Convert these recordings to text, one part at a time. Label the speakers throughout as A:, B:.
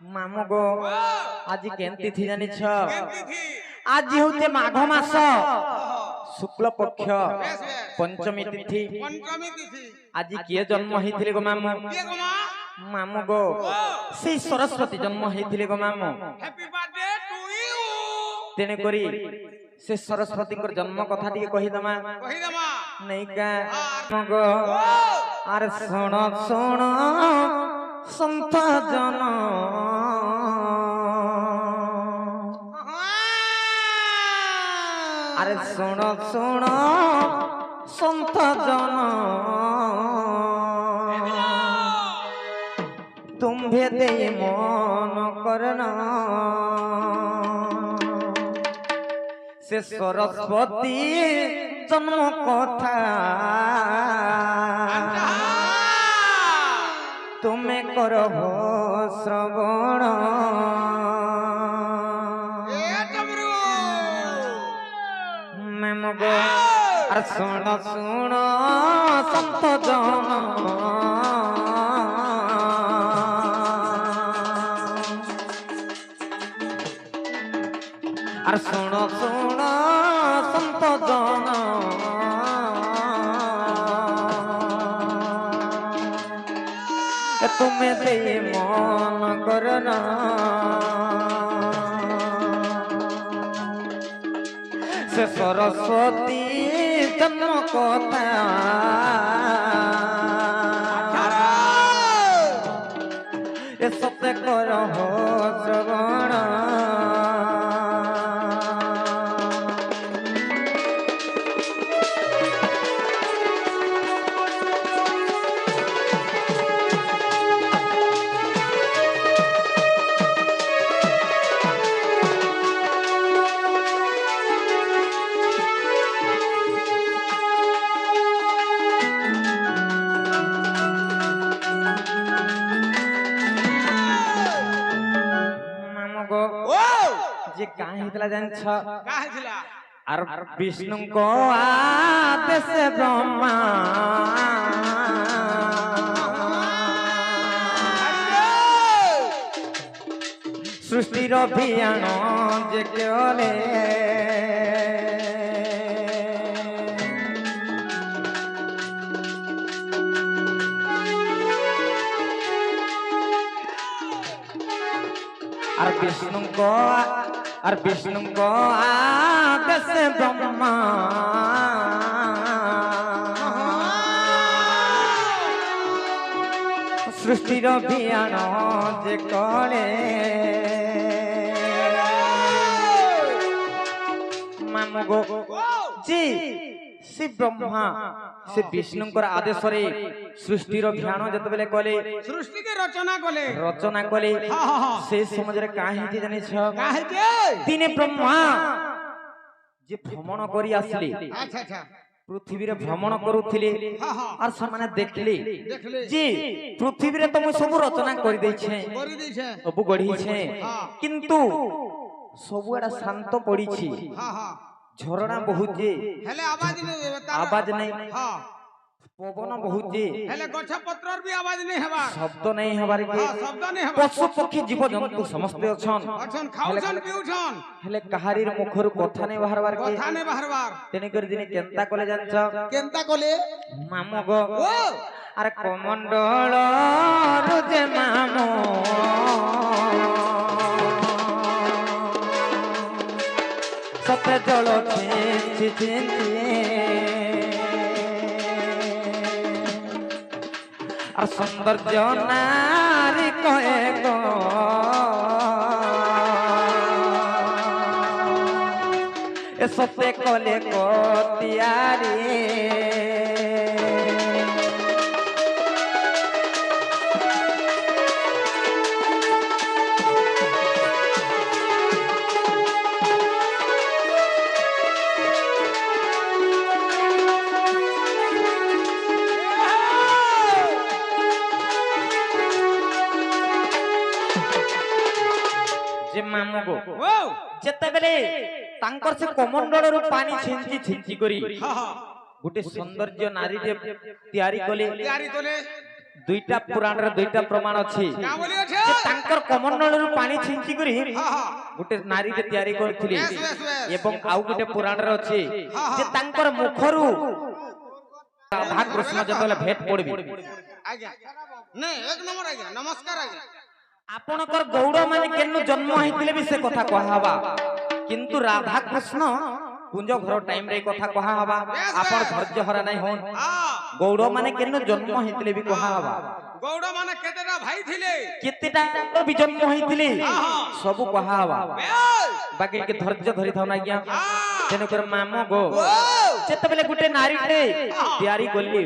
A: मामू गो आज केंती थी जानी छ आज होते माघ मास शुक्ल पक्ष पंचमी तिथि आज किए जन्म होइथिले गो मामू मामू गो से सरस्वती जन्म होइथिले गो मामू
B: हैप्पी बर्थडे टू यू
A: तेने करी से सरस्वती को जन्म कथा टिके कहि दमा नहीं का मगो आर सुन सुन संत जन अरे सुन सुन संत जन तुम्हें दे मन करना से सरस्वती जन्म कथा तुम्हें करो श्रवण मैं मगो अरे सुन सुन संत जन अरे सुन सुन संत जन तुम्हें दे मन करना से सरस्वती जन्म कथा ये सत्य करो श्रवण जे काहे हितला जान छ
B: काहे हितला
A: आर विष्णु को आदेश ब्रह्मा सृष्टि रो अभियान जे केले और विष्णु को आदेश ब्रह्मा सृष्टि अभियान जे करे मामू गो जी से ब्रह्मा से विष्णु आदेश रे सृष्टि अभियान जत बेले कले
B: सृष्टि के रचना
A: कले से समझ रे काहे जे जानि छ
B: काहे जे
A: दिने ब्रह्मा जे भ्रमण करी आसले
B: अच्छा अच्छा
A: पृथ्वी रे भ्रमण करूथिले और समाने देखले जी पृथ्वी रे तो सब रचना करि दै छे सब गढ़ी छे किंतु सब एडा शांत पड़ी छी झरना बहुत जे
B: हेले
A: आवाज नहीं पवन बहुत जे
B: हेले गछ पत्रर भी आवाज नहीं हेबा
A: शब्द नहीं हेबार के
B: शब्द नहीं हेबा
A: पशु पक्षी जीव जंतु समस्त अछन
B: खाउछन पिउछन
A: हेले कहारीर मुखर कथा नहीं बाहरबार के
B: कथा नहीं बाहरबार
A: तेने कर दिने केंता कोले जानछ
B: केंता कोले
A: मामू गो अरे कमंडल रुजे मामू सत्य जल छिंची छिंची और सौंदर्य नारी कहे गो ए सत्य कले को तियारी मामू गो जेते बेले तांकर से कमंडल रु पानी छिंची छिंची करी गोटे सौंदर्य नारी जे तयारी कले দুইটা পুরাণরে দুইটা প্রমাণ আছে
B: क्या बोली अच्छे
A: যে তাঙ্কর কমণ্ডলରୁ পানি ছিঞ্চি কৰি
B: हाँ हाँ
A: ଗୋଟେ ନାରୀଟେ ତିଆରି କରିଥିଲେ
B: Yes, yes, yes.
A: ଏବଂ ଆଉ ଗୋଟେ ପୁରାଣରେ ଅଛି ଯେ ତାଙ୍କର ମୁଖରୁ ରାଧା କୃଷ୍ଣ ଯେତେବେଳେ ଭେଟ ପଡିବେ
B: आज्ञा नहीं एक नंबर आज्ञा नमस्कार आज्ञा
A: ଆପଣଙ୍କର ଗୌଡ଼ ମାନେ କେନୁ ଜନ୍ମ ହେଇଥିଲେ ବି ସେ କଥା କୁହାହବା କିନ୍ତୁ ରାଧା କୃଷ୍ଣ କୁଞ୍ଜ ଘର ଟାଇମ ରେ କଥା କୁହାହବା ଆପଣ ଧୈର୍ଯ୍ୟ ହରା ନାହିଁ ହୋନ୍
B: हाँ
A: ଗୌଡ଼ ମାନେ କେନୁ ଜନ୍ମ ହେଇଥିଲେ ବି କୁହାହବା
B: गौड़ माने केतेटा भाई थिले
A: କେତେଟା ବି ଜନ୍ମ ହେଇଥିଲେ ସବୁ କୁହାହବା ବାକି ଟିକେ ଧୈର୍ଯ୍ୟ ଧରିଥାଉ ନା ଆଜ୍ଞା ତେଣୁ କରି ମାମ ଗୋ ଯେତେବେଳେ ଗୋଟେ ନାରୀଟେ ତିଆରି କଲି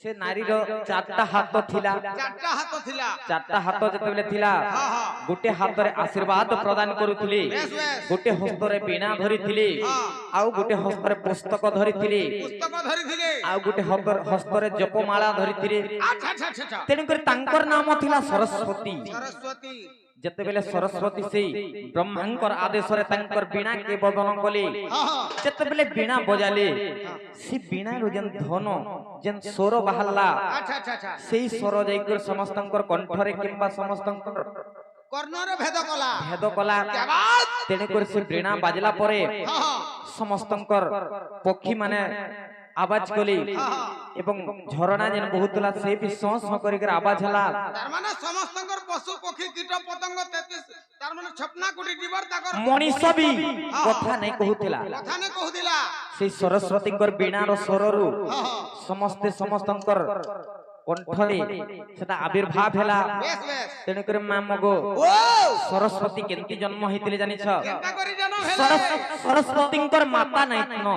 A: ସେ ନାରୀର ଚାରିଟା ହାତ ଥିଲା
B: चारटा हाथ थिला
A: ଚାରିଟା ହାତ ଯେତେବେଳେ ଥିଲା ଗୋଟେ ହାତରେ ଆଶୀର୍ବାଦ ପ୍ରଦାନ କରୁଥିଲେ ଗୋଟେ ହସ୍ତରେ ବୀଣା ଧରିଥିଲେ ଆଉ ଗୋଟେ ହସ୍ତରେ ପୁସ୍ତକ ଧରିଥିଲେ
B: पुस्तक धरी थिले
A: ଆଉ ଗୋଟେ ହସ୍ତରେ ଜପମାଳା ଧରିଥିଲେ
B: अच्छा अच्छा अच्छा अच्छा
A: ତେଣୁକରି ତାଙ୍କର ନାମ ଥିଲା ସରସ୍ୱତୀ
B: सरस्वती
A: ଯେତେବେଳେ ସରସ୍ୱତୀ ସେଇ ବ୍ରହ୍ମାଙ୍କର ଆଦେଶରେ ତାଙ୍କର ବୀଣା କେ ବଦନ କଲେ
B: हाँ हाँ
A: ଯେତେବେଳେ ବୀଣା ବଜାଲେ ସେ ବୀଣାରୁ ଯେନ୍ ଧନ ଯେନ୍ ସ୍ୱର ବାହାରିଲା
B: अच्छा अच्छा अच्छा
A: ସେଇ ସ୍ୱର ଯାଇକରି ସମସ୍ତଙ୍କର କଣ୍ଠରେ କିମ୍ବା ସମସ୍ତଙ୍କର
B: कर्णर भेद कला
A: ଭେଦ କଲା
B: क्या बात
A: ତେଣୁକରି ସେ ବୀଣା ବାଜିଲା ପରେ
B: हाँ हाँ
A: ସମସ୍ତଙ୍କର ପକ୍ଷୀ ମାନେ ଆବାଜ କଲେ ଏବଂ ଝରଣା ଯେନ୍ ବହୁଥିଲା ସେ ବି ସଁ ସଁ କରିକି ଆବାଜ ହେଲା
B: तार माने समस्तकर पशु पक्षी कीट पतंग 33 तार माने छपना कोटी जीवर ताकर
A: ମଣିଷ ବି କଥା ନାଇଁ କହୁଥିଲା
B: कथा ने कहूदिला
A: ସେଇ ସରସ୍ୱତୀଙ୍କର ବୀଣାର ସ୍ୱରରୁ
B: हाँ हाँ
A: ସମସ୍ତେ ସମସ୍ତଙ୍କର କଣ୍ଠରେ ସେଟା ଆବିର୍ଭାବ ହେଲା
B: बेस बेस
A: ତେଣୁକରି ମା ମଗୋ
B: ओ
A: ସରସ୍ୱତୀ କେମିତି ଜନ୍ମ ହେଇଥିଲେ ଜାଣିଛ
B: केनता करी जानो हेले
A: ସରସ୍ୱତୀଙ୍କର ମାତା ନାଇଁ ନ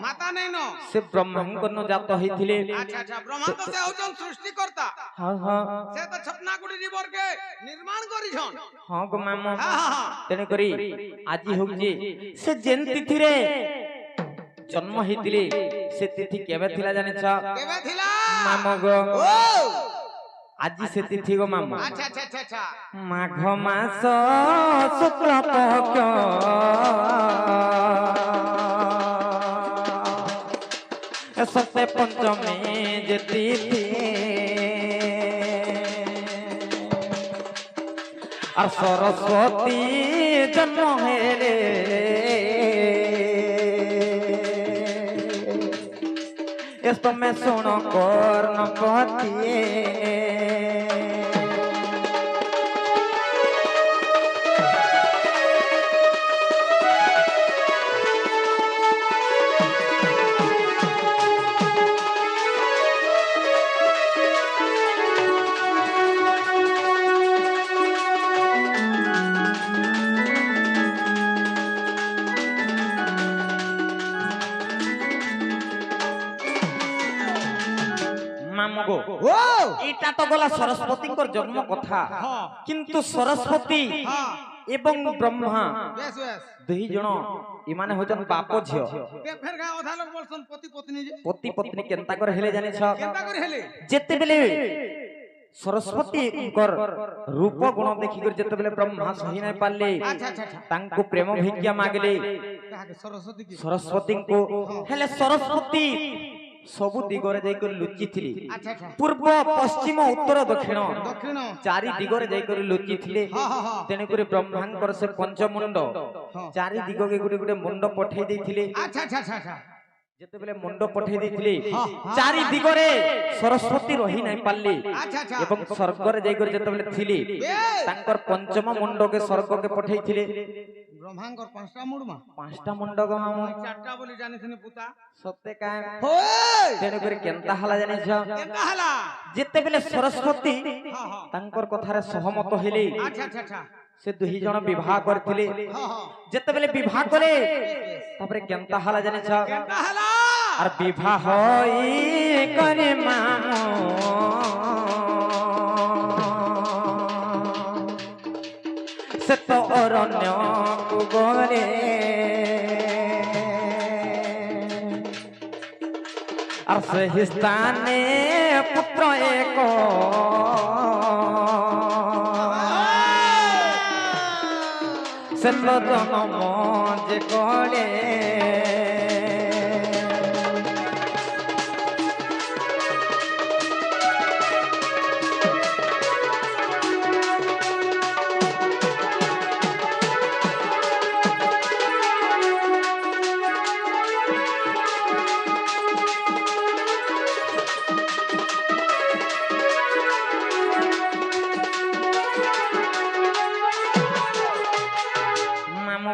B: माता नहीं नो
A: ସେ ବ୍ରହ୍ମାଙ୍କ ଜାତ ହେଇଥିଲେ
B: अच्छा अच्छा ब्रह्मांड से होजन सृष्टि करता
A: ହଁ ହଁ
B: से तो छपना कोटी जीवर के निर्माण करी छन
A: ହଁ गो ମାମ
B: हाँ हाँ
A: ତେଣୁକରି ଆଜି ହଉଛି ସେ ଯେନ୍ ତିଥିରେ ଜନ୍ମ ହେଇଥିଲେ ସେ ତିଥି କେବେ ଥିଲା ଜାଣିଛ
B: केबे थिला
A: ମାମ ଗो
B: ओ
A: ଆଜି ସେ ତିଥି ଗो ମାମ
B: अच्छा अच्छा अच्छा अच्छा
A: মাঘ মাস শুক্ল পক্ষ সতে পঞ্চমী যে তিথি আর সরস্বতী জন্ম হেলে esto me suena corno poti মামগো
B: ओ
A: এটা তো গলা সরস্বতীଙ୍କର জন্ম কথা
B: हाँ
A: কিন্তু সরস্বতী
B: हाँ
A: এবং ব্রহ্মা
B: बेस बेस
A: দুই জন ইমানে হচ্ছেন বাপ ঝিও
B: के फेर गा आधा लोग बोलसन पति पत्नी जे
A: পতি পত্নী কেনতা করে হেলে জানিছ
B: केनता करी हेले
A: যেতেবেলে ସରସ୍ୱତୀଙ୍କର ରୂପ ଗୁଣ ଦେଖିକରି ଯେତେବେଳେ ବ୍ରହ୍ମା ସହି ନାଇଁ ପାରିଲେ
B: अच्छा अच्छा अच्छा
A: ତାଙ୍କୁ ପ୍ରେମ ଭିକ୍ଷା ମାଗିଲେ
B: कहा के सरस्वती की
A: ସରସ୍ୱତୀଙ୍କୁ ହେଲେ ସରସ୍ୱତୀ ସବୁ ଦିଗରେ ଯାଇକରି ଲୁଚିଥିଲେ
B: अच्छा अच्छा
A: ପୂର୍ବ ପଶ୍ଚିମ ଉତ୍ତର ଦକ୍ଷିଣ
B: दक्षिण
A: ଚାରି ଦିଗରେ ଯାଇକରି ଲୁଚିଥିଲେ
B: हाँ हाँ हाँ
A: ତେଣୁକରି ବ୍ରହ୍ମାଙ୍କର ସେ ପଞ୍ଚମୁଣ୍ଡ ଚାରି ଦିଗକେ ଗୋଟେ ଗୋଟେ ମୁଣ୍ଡ ପଠେଇ ଦେଇଥିଲେ
B: अच्छा अच्छा अच्छा अच्छा
A: ଯେତେବେଳେ ମୁଣ୍ଡ ପଠେଇ ଦେଇଥିଲେ ଚାରି ଦିଗରେ ସରସ୍ୱତୀ ରହି ନାଇଁ ପାରିଲେ
B: अच्छा अच्छा
A: ଏବଂ ସ୍ୱର୍ଗରେ ଯାଇକରି ଯେତେବେଳେ ଥିଲେ ତାଙ୍କର ପଞ୍ଚମ ମୁଣ୍ଡକେ ସ୍ୱର୍ଗକେ ପଠେଇଥିଲେ
B: ब्रह्मांकर पांचटा मूड मा
A: ପାଞ୍ଚଟା ମୁଣ୍ଡ ଗମାମ
B: चारटा बोली जाने थने पुता
A: ସତେ କାଁ
B: होय
A: ତେଣୁକରି କେନ୍ତା ହେଲା ଜାଣିଛ
B: केनता हला
A: ଯେତେବେଳେ ସରସ୍ୱତୀ
B: हाँ हाँ
A: ତାଙ୍କର କଥାରେ ସହମତ ହେଲେ
B: अच्छा अच्छा अच्छा
A: ସେ ଦୁଇ ଜଣ ବିବାହ କରିଥିଲେ
B: हाँ हाँ
A: ଯେତେବେଳେ ବିବାହ କଲେ ତାପରେ କେନ୍ତା ହେଲା ଜାଣିଛ
B: केनता हला
A: আর বিবাহ করে মাম সে তো অরণ্য গরে আর সেই স্থানে পুত্র এক সে তো জন্ম যে করে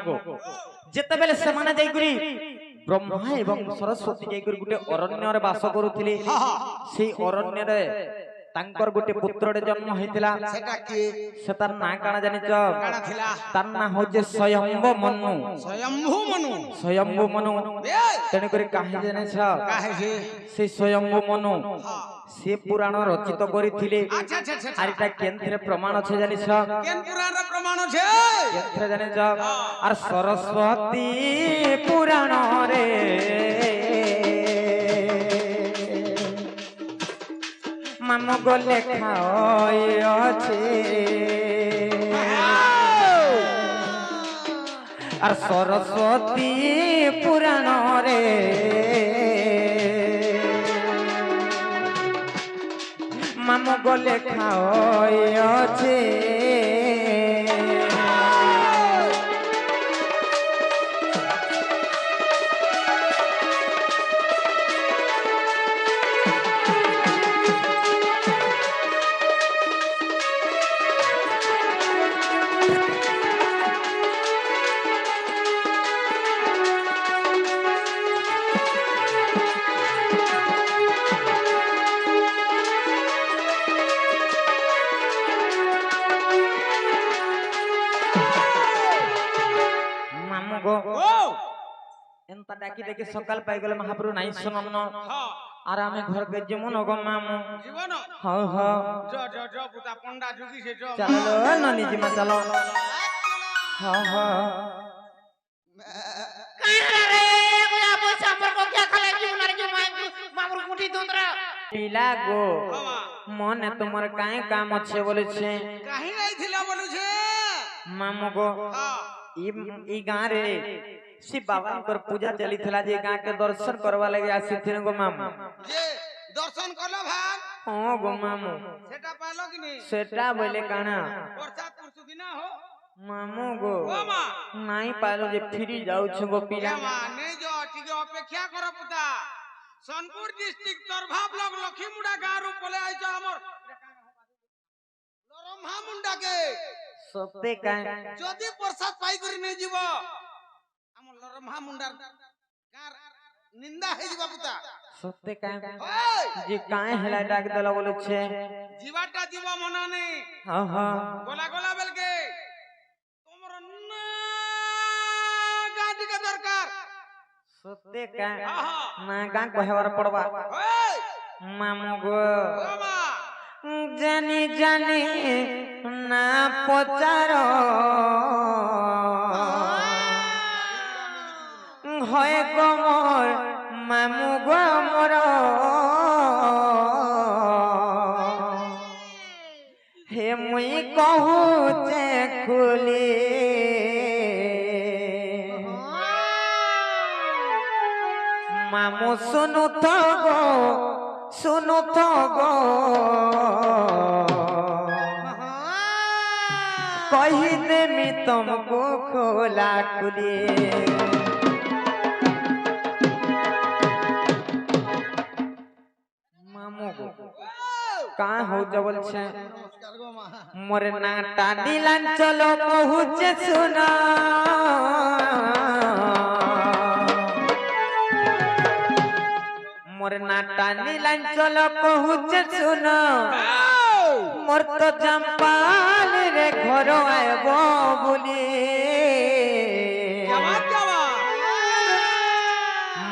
A: ମାମୁଁଙ୍କୁ ଯେତେବେଳେ ସେମାନେ ଯାଇକରି ବ୍ରହ୍ମା ଏବଂ ସରସ୍ୱତୀ ଯାଇକରି ଗୋଟେ ଅରଣ୍ୟରେ ବାସ କରୁଥିଲେ ସେଇ ଅରଣ୍ୟରେ ତାଙ୍କର ଗୋଟେ ପୁତ୍ରଟେ ଜନ୍ମ ହେଇଥିଲା
B: সেটা কি
A: ସେ ତାର ନାଁ କାଣା ଜାଣିଛ
B: কাড়া থিলা
A: ତାର ନାଁ ହଉଛି ସ୍ୱୟମ୍ଭ ମନୁ
B: স্বয়ম্ভু মনু
A: ସ୍ୱୟମ୍ଭୁ ମନୁ
B: এ
A: ତେଣୁକରି କାହିଁ ଜାଣିଛ
B: কাহে সে
A: ସେ ସ୍ୱୟମ୍ଭୁ ମନୁ ସେ ପୁରାଣ ରଚିତ କରିଥିଲେ
B: আচ্ছা আচ্ছা আচ্ছা
A: আর এটা কেন্দ্রে প্রমাণ আছে জানিছ
B: কেন পুরাণের প্রমাণ আছে
A: কেন্দ্রে জানিছ আর সরস্বতী পুরাণ রে মামুগ লেখা আছে আর সরস্বতী পুরাণ রে মামুগ লেখা আছে এনতা ডাকি ডাকি সকাল পাই গেলে মহাপ্রভু নাই শুনন আর আমি ঘরকে যেমন গো মামু
B: জীবন
A: হ হ
B: জ জ জ পুতা পন্ডা ঢুকিছে জ
A: চলো ননি জিমা চলো হ হ পিলা গো মনে তোমার কাই কাম আছে বলেছে
B: কাহি আইছিলা বলুছে
A: মামু গো ই গাঁ রে শিব বাবাঙ্কর পূজা চলিଥିଲା যে গাঁ কে দর্শন করবা লাগি আসিथिन গো মামু
B: যে দর্শন করলো ভাগ
A: হ্যাঁ গো মামু
B: সেটা পাইলো কি নি
A: সেটা বলে কানা
B: প্রসাদ পুরসু দিনা হো
A: মামু গো
B: ও মা
A: নাই পাইলো যে ফিরি যাউছ গো পিলা
B: মা নেই যো টিকে অপেক্ষা কর পুতা সোনপুর ডিস্ট্রিক্ট তরভা ব্লক লক্ষীমুড়া গাঁ রু পলে আইছ আমর লরমহা মুন্ডাকে
A: সত্যি কাই
B: যদি প্রসাদ পাই করি নেই যাব আমর লরমহা মুন্ডার গাঁ নিন্দা হই যাব পুতা
A: সত্যি কাই
B: ওই
A: যে কাই হেলা ডাক দেলা বলেছে
B: জীবাটা জীব মনা নেই
A: হ্যাঁ হ্যাঁ
B: গলা গলা বেলকে তোমার না গাড়িকে দরকার
A: সত্যি কাই
B: আহা
A: না গাঁ কহেবার পড়বা
B: ওই
A: মামু গো
B: ও মা
A: জানি জানি না পচার হয় কমর মামু গো মর হে মুই কহুছে খুলি মামু শুনু তো গো শুনু তো গো কহি দেমি তুমको খোলা খুলি মামু গো কা হো বলছে
B: নমস্কার গো মা
A: মোরে নাটা দিলান চলো কহুছে শুনা মোরে নাটা দিলান চলো কহুছে শুনা মোর তো জম্পাল রে ঘর আইব বলি
B: যাবা যাবা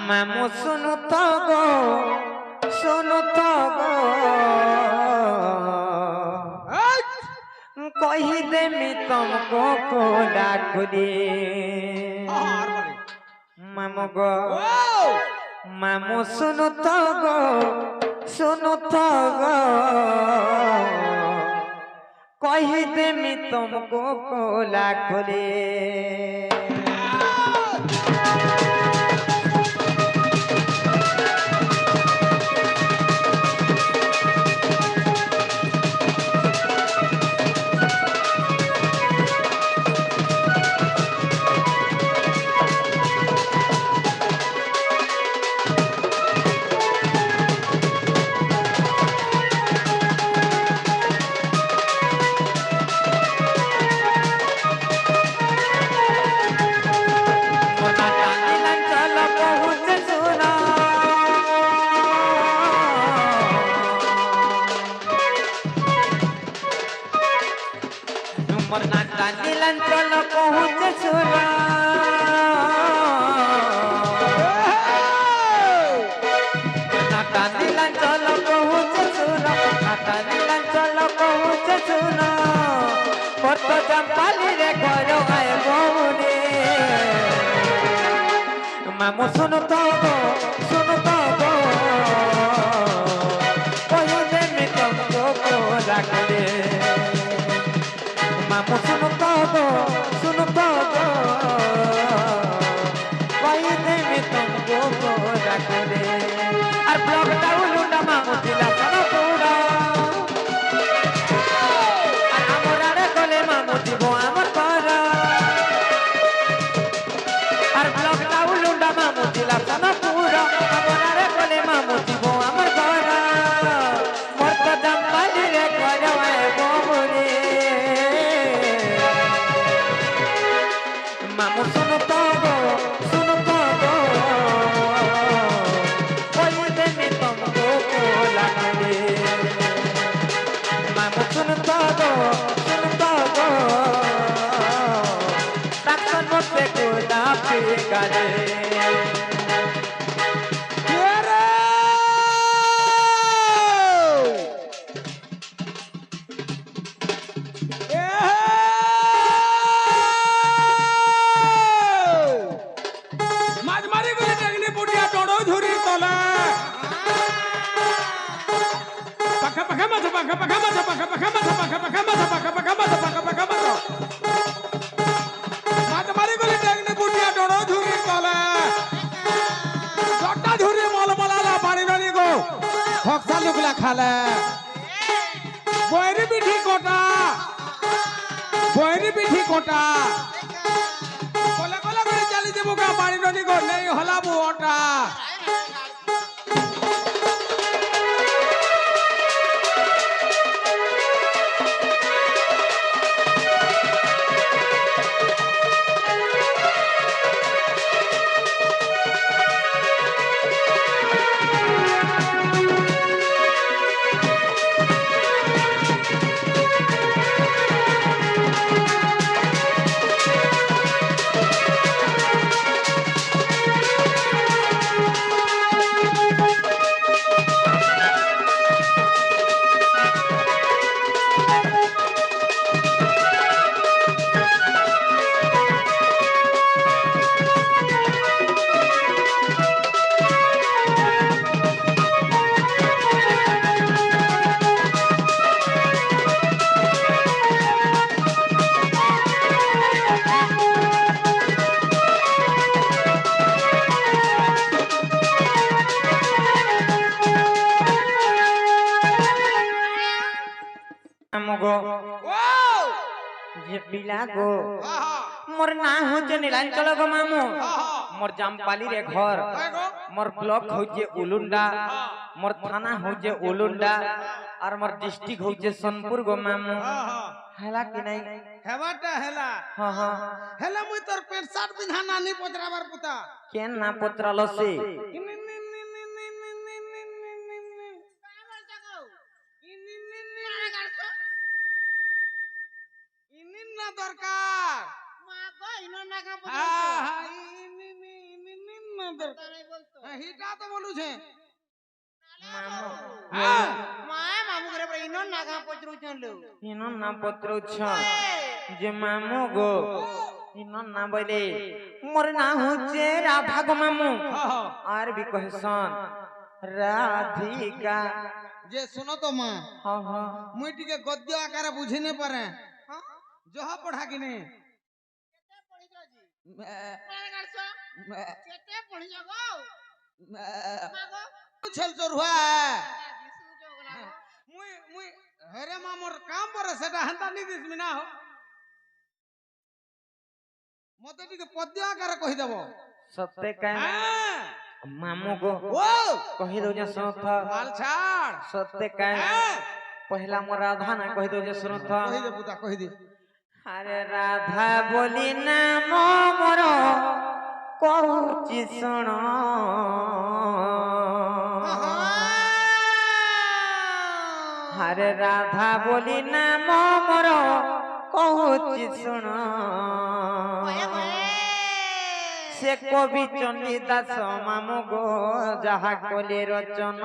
A: মামু শুনু তো গো শুনু তো গো
B: এই
A: কহি দেমি তুমको খোলা খুলি
B: আর বলে
A: মামু গো
B: ও
A: মামু শুনু তো গো শুনু তো গো কহি দেমি তুমको খোলা খুলি मोर नाटा नीलांचल कहूचे सुना नाटा नीलांचल कहूचे सुना नाटा नीलांचल कहूचे सुना मोर तो जंपाली रे घर आए बहुरे मामू सुनो तो गो कहूँ दे मैं तुमको को रख दे मामू सुनो तो गो कहूँ दे मैं तुमको को रख दे और ब्लॉग डाउनलोड मामू दिला सनो पूरा और हमरा रे कोले मामू दिबो हमर करा और ब्लॉग डाउनलोड मामू दिला सनो पूरा हमरा रे कोले मामू दिबो हमर करा मोर तो जंपाली रे करवाए बोरे मामू सुनो तो गो कोई दिन तुमको को लग दे मामू सुनो तो गो तक मुझसे को ना पे करे
B: মাঝমারি করে টেকনি পুটিয়া ডড়ো ঝুরি তলে পাখা পাখা মাথা পাখা পাখা মাথা পাখা পাখা মাথা পাখা পাখা মাথা পাখা পাখা মাথা পাখা পাখা মাথা মাঝমারি করে টেকনি পুটিয়া ডড়ো ঝুরি তলে জটা ঝুরি মলমলালা পানি রানি গো ফক্সা লুকলা খালে বৈরি পিঠি কোটা কলে কলে করে চালি দেবো কা পানি রানি গো নেই হলাবো ওটা
A: আমগো যে বিলা গো মোর না হচ্ছে নীলাঞ্চল গো মামু মোর জামপালি রে ঘর মোর ব্লক হচ্ছে উলুন্ডা মোর থানা হচ্ছে উলুন্ডা আর মোর ডিস্ট্রিক্ট হচ্ছে সোনপুর গো মামু হেলা কি নাই
B: হেবাটা হেলা
A: হ হ
B: হেলা মুই তোর পেট শার্ট পিন্ধা নানি পচরাবার পুতা
A: কেন না পত্রালো সে
B: না দরকার হিটা তো বলুছে
A: ইনো না পত্রউছ যে মামু গো ইনো না বলে মোর না হচ্ছে রাধা গো মামু আর বি কহসন রাধিকা
B: যে শুনো তো মা
A: হ হ
B: মুই টিকে গদ্য আকারে বুঝি নে পারে জহ পড়া কিনে छल चोरुआ मुई मुई हेरे मा मोर काम पर सेटा हंता नी दिस मिना हो मते टिके पद्य आकार कहि देबो
A: सत्य काय मामू गो कहि दो जे सुनथ
B: माल छाड़
A: सत्य काय पहला मोर राधा ना कहि दो जे सुनथ
B: कहि दे पुता कहि दे
A: अरे राधा बोली नाम मोर कहूची सुन हरे राधा बोली नाम मोर কহুচি শুণ সে কবি চণ্ডী দাস মামু গো যাহা কলে রচন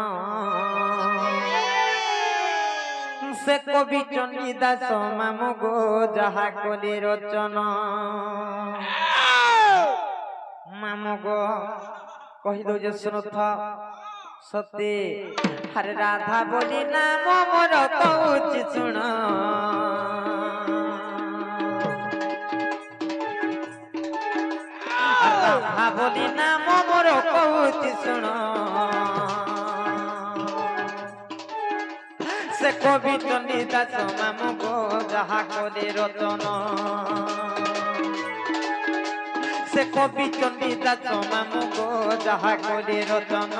A: সে কবি চণ্ডী দাস মামু গো যাহা কলে রচন মামু গো কহি দৌছে শুনুথ সত্যি হরে রাধা বলি নাম মোর কହୁচি শুণ রাধা বলি নাম মোর কହୁচি শুণ সে কবি চণ্ডী দাস মামু গো যাহা কলে রচন সে কবি চণ্ডী দাস মামু গো যাহা কলে রচন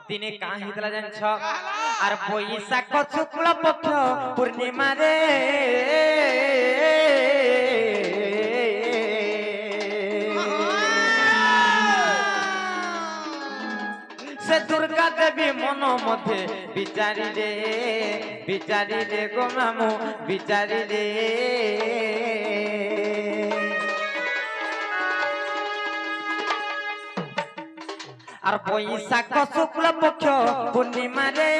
A: দিনে কা হইতলা জানছ আর বৈশাখ শুক্ল পক্ষ পূর্ণিমা রে সে দুর্গা দেবী মন মধ্যে বিচারি রে গো মামু বিচারি রে আর বৈশাখ শুক্ল পক্ষ পূর্ণিমা রে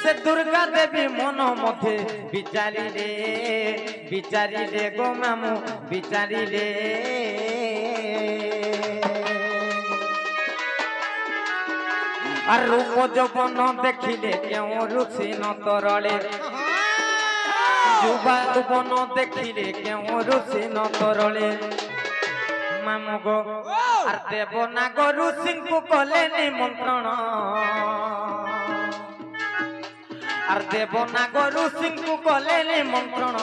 A: সে দুর্গা দেবী মন মধ্যে বিচারি রে গো মামু বিচারি রে আর রূপ যৌবন দেখিলে কেউ রুচি নতরলে যুবা যৌবন দেখিলে কেউ রুচি নতরলে মামু গো আর দেব না গো ঋষিଙ୍କୁ কলে নিমন্ত্রণ আর দেব না গো ঋষিଙ୍କୁ কলে নিমন্ত্রণ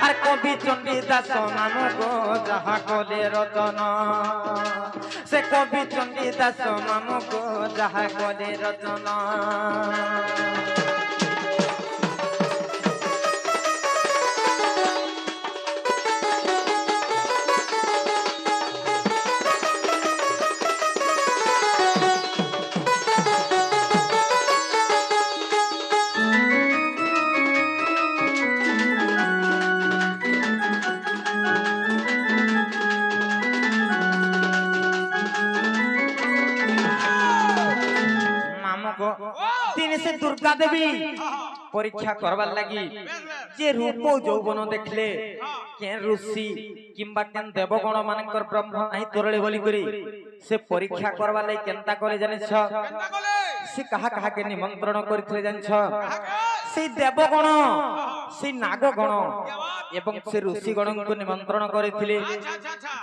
A: আর কবি চণ্ডী দাস মামু গো যাহা কলে রচন সে কবি চণ্ডী দাস মামু গো যাহা কলে রচন से दुर्गा देवी परीक्षा करवार लगी जे रूप यौवन देखले के ऋषि किंबा केन देवगण मानकर ब्रह्म नाही तोरले बोली करी से परीक्षा करवार लगी केनता करे जाने छ से कहा कहा के निमंत्रण करथिले जान छ से देवगण से नागगण एवं से ऋषि गण को निमंत्रण करथिले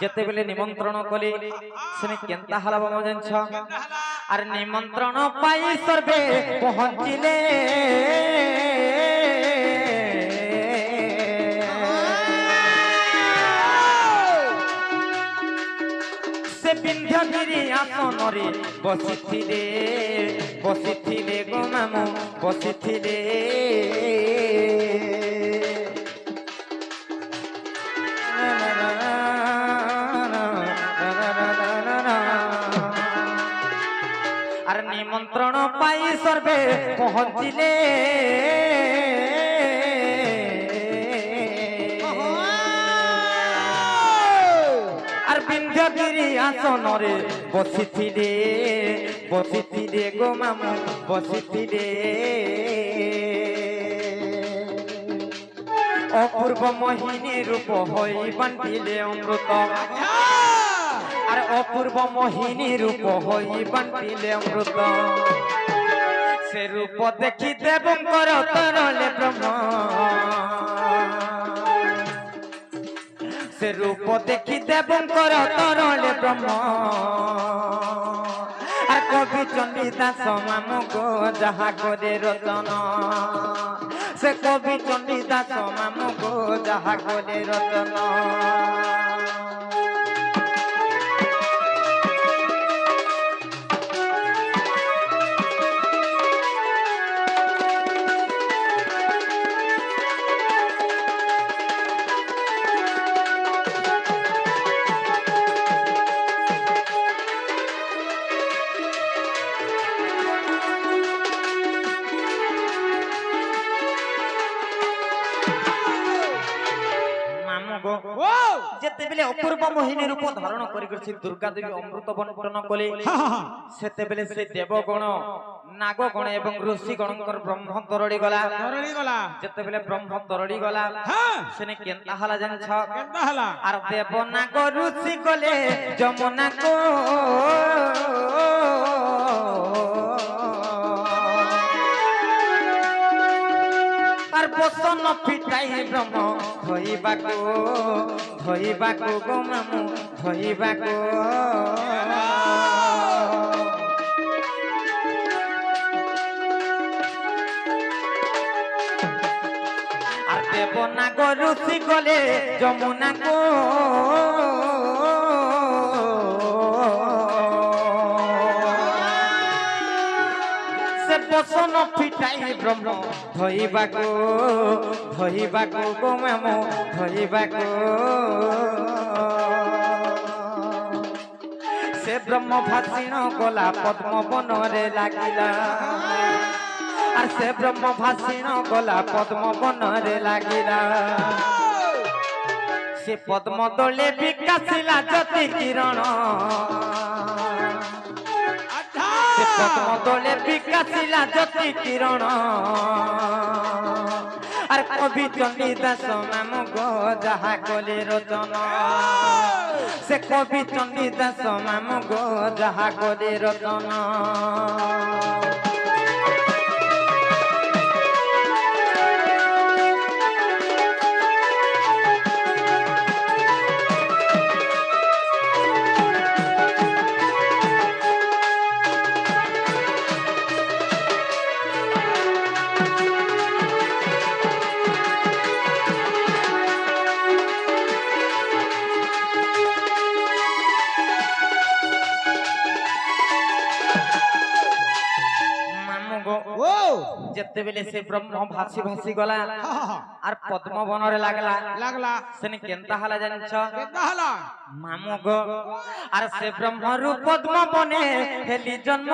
A: जते बेले निमंत्रण कले से केनता हला बम जान छ और निमंत्रण पाई सर्वे पहुंचिले से विंध्यगिरी आसन रे बसिथिले गो मामू बसिथिले और निमंत्रण पाई सर्वे पहुंचिले और विंध्यगिरी आसन रे बसिथिले गो मामू बसिथिले अपूर्व मोहिनी रूप होई बांटिले अमृत और अपूर्व मोहिनी रूप होई बांटिले अमृत से रूप देखी देवंकर तरले ब्रह्म से रूप देखी देवंकर तरले ब्रह्म और कवि चंडी दास मामू गो जहा करे रचन से कवि चंडी दास मामु गो जहा कले रचना जेते बेले अपूर्व मोहिनी रूप धारण करी दुर्गा देवी अमृत बंटन कले सेते बेले से देवगण नागगण एवं ऋषि गणकर ब्रह्म तरड़ी गला जेते बेले ब्रह्म तरड़ी गला सेने केनता हला जान छ केनता हला आर देव नाग ऋषि गले जमुना को आर बसन फिटाई ब्रह्म धोइबाको गो मामु धोइबाको आर देव नाग ऋषि गले जमुना को से बसन फिटाई ब्रह्म धोइबाको गो मामु धोइबाको से ब्रह्म भाषिण गला पद्म बन रे लागिला आर से ब्रह्म भाषिण गला पद्म बन रे लागिला से पद्म तले विकासिला ज्योति किरण से पद्म तले विकासिला ज्योति किरण आर कवि चंडी दास मामु गो जहा कले रचना से कवि चंडी दास मामु गो जहा कले रचना जेते बेले से ब्रह्म भासी भासी गला आर पद्म बन रे लागला सेने केनता हला जान छ केनता हला मामु गो आर से ब्रह्म रूप पद्म बने हेली जन्म